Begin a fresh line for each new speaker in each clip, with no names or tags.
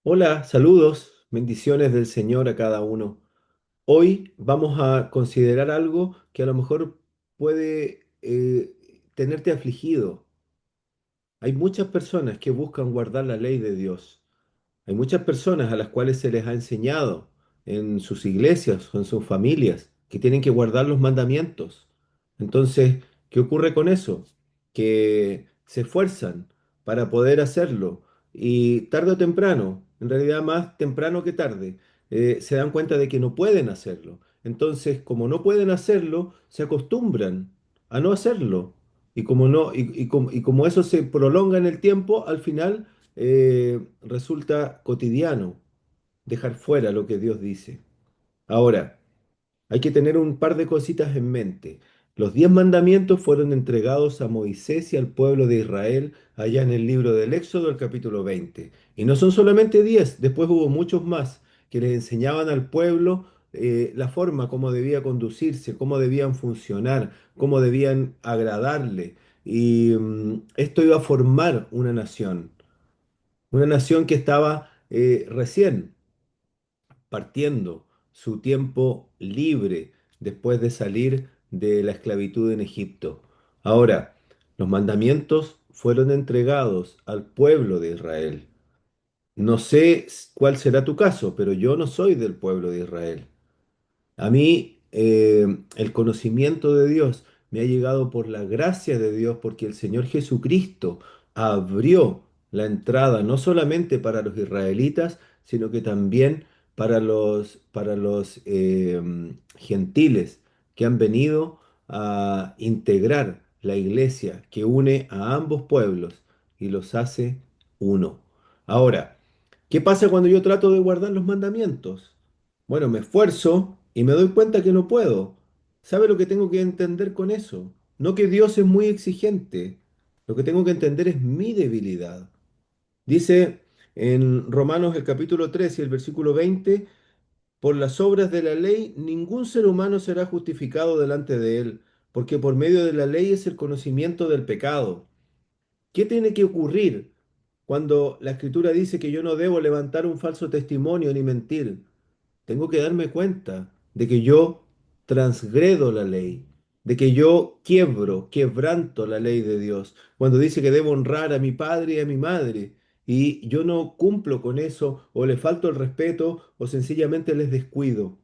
Hola, saludos, bendiciones del Señor a cada uno. Hoy vamos a considerar algo que a lo mejor puede tenerte afligido. Hay muchas personas que buscan guardar la ley de Dios. Hay muchas personas a las cuales se les ha enseñado en sus iglesias o en sus familias que tienen que guardar los mandamientos. Entonces, ¿qué ocurre con eso? Que se esfuerzan para poder hacerlo y tarde o temprano, en realidad más temprano que tarde, se dan cuenta de que no pueden hacerlo. Entonces, como no pueden hacerlo, se acostumbran a no hacerlo. Y como no, y como eso se prolonga en el tiempo, al final resulta cotidiano dejar fuera lo que Dios dice. Ahora, hay que tener un par de cositas en mente. Los 10 mandamientos fueron entregados a Moisés y al pueblo de Israel allá en el libro del Éxodo, el capítulo 20. Y no son solamente 10, después hubo muchos más que les enseñaban al pueblo la forma como debía conducirse, cómo debían funcionar, cómo debían agradarle. Y esto iba a formar una nación que estaba recién partiendo su tiempo libre después de salir de la esclavitud en Egipto. Ahora, los mandamientos fueron entregados al pueblo de Israel. No sé cuál será tu caso, pero yo no soy del pueblo de Israel. A mí el conocimiento de Dios me ha llegado por la gracia de Dios, porque el Señor Jesucristo abrió la entrada no solamente para los israelitas, sino que también para los gentiles que han venido a integrar la iglesia que une a ambos pueblos y los hace uno. Ahora, ¿qué pasa cuando yo trato de guardar los mandamientos? Bueno, me esfuerzo y me doy cuenta que no puedo. ¿Sabe lo que tengo que entender con eso? No que Dios es muy exigente. Lo que tengo que entender es mi debilidad. Dice en Romanos el capítulo 3 y el versículo 20: por las obras de la ley ningún ser humano será justificado delante de él, porque por medio de la ley es el conocimiento del pecado. ¿Qué tiene que ocurrir cuando la Escritura dice que yo no debo levantar un falso testimonio ni mentir? Tengo que darme cuenta de que yo transgredo la ley, de que yo quebranto la ley de Dios, cuando dice que debo honrar a mi padre y a mi madre, y yo no cumplo con eso, o le falto el respeto, o sencillamente les descuido.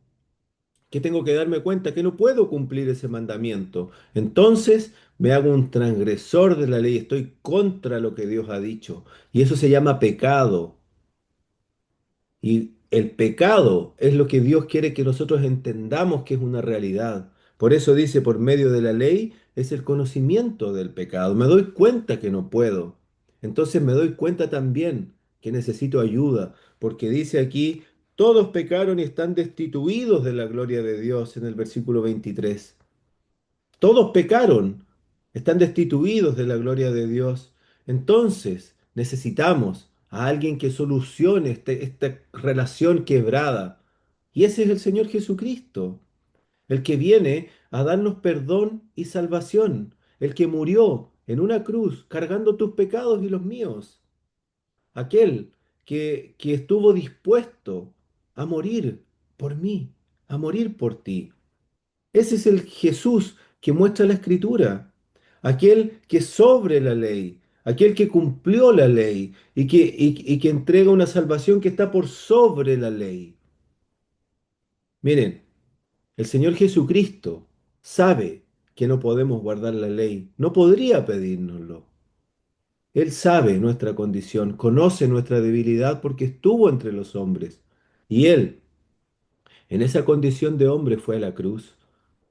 Que tengo que darme cuenta que no puedo cumplir ese mandamiento. Entonces me hago un transgresor de la ley, estoy contra lo que Dios ha dicho, y eso se llama pecado. Y el pecado es lo que Dios quiere que nosotros entendamos que es una realidad. Por eso dice, por medio de la ley es el conocimiento del pecado. Me doy cuenta que no puedo. Entonces me doy cuenta también que necesito ayuda, porque dice aquí, todos pecaron y están destituidos de la gloria de Dios en el versículo 23. Todos pecaron, están destituidos de la gloria de Dios. Entonces necesitamos a alguien que solucione esta relación quebrada. Y ese es el Señor Jesucristo, el que viene a darnos perdón y salvación, el que murió en una cruz cargando tus pecados y los míos, aquel que estuvo dispuesto a morir por mí, a morir por ti. Ese es el Jesús que muestra la Escritura, aquel que es sobre la ley, aquel que cumplió la ley y que entrega una salvación que está por sobre la ley. Miren, el Señor Jesucristo sabe que no podemos guardar la ley, no podría pedírnoslo. Él sabe nuestra condición, conoce nuestra debilidad porque estuvo entre los hombres. Y Él, en esa condición de hombre, fue a la cruz.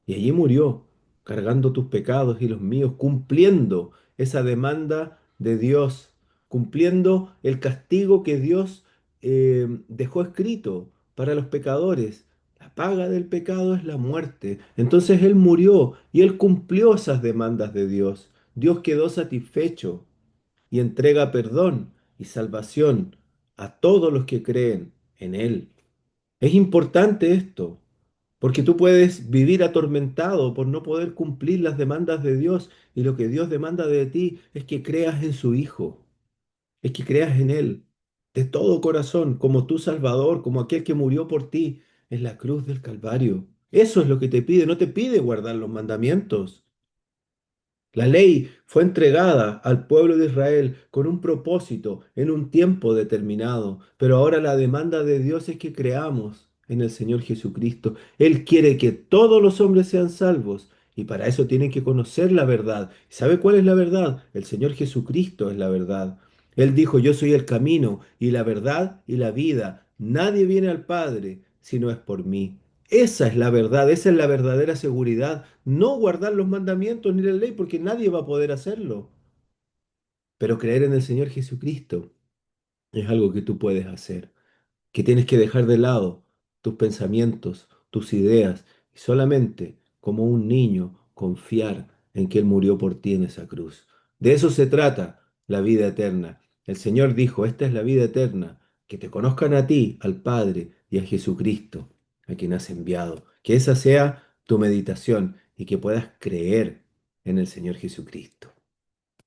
Y allí murió, cargando tus pecados y los míos, cumpliendo esa demanda de Dios, cumpliendo el castigo que Dios dejó escrito para los pecadores. La paga del pecado es la muerte. Entonces Él murió y Él cumplió esas demandas de Dios. Dios quedó satisfecho y entrega perdón y salvación a todos los que creen en Él. Es importante esto, porque tú puedes vivir atormentado por no poder cumplir las demandas de Dios, y lo que Dios demanda de ti es que creas en su Hijo, es que creas en Él. de todo corazón, como tu Salvador, como aquel que murió por ti en la cruz del Calvario. Eso es lo que te pide, no te pide guardar los mandamientos. La ley fue entregada al pueblo de Israel con un propósito en un tiempo determinado, pero ahora la demanda de Dios es que creamos en el Señor Jesucristo. Él quiere que todos los hombres sean salvos y para eso tienen que conocer la verdad. ¿Sabe cuál es la verdad? El Señor Jesucristo es la verdad. Él dijo, yo soy el camino y la verdad y la vida. Nadie viene al Padre si no es por mí. Esa es la verdad, esa es la verdadera seguridad. No guardar los mandamientos ni la ley porque nadie va a poder hacerlo. Pero creer en el Señor Jesucristo es algo que tú puedes hacer, que tienes que dejar de lado tus pensamientos, tus ideas y solamente como un niño confiar en que Él murió por ti en esa cruz. De eso se trata la vida eterna. El Señor dijo, esta es la vida eterna, que te conozcan a ti, al Padre y a Jesucristo, a quien has enviado. Que esa sea tu meditación y que puedas creer en el Señor Jesucristo.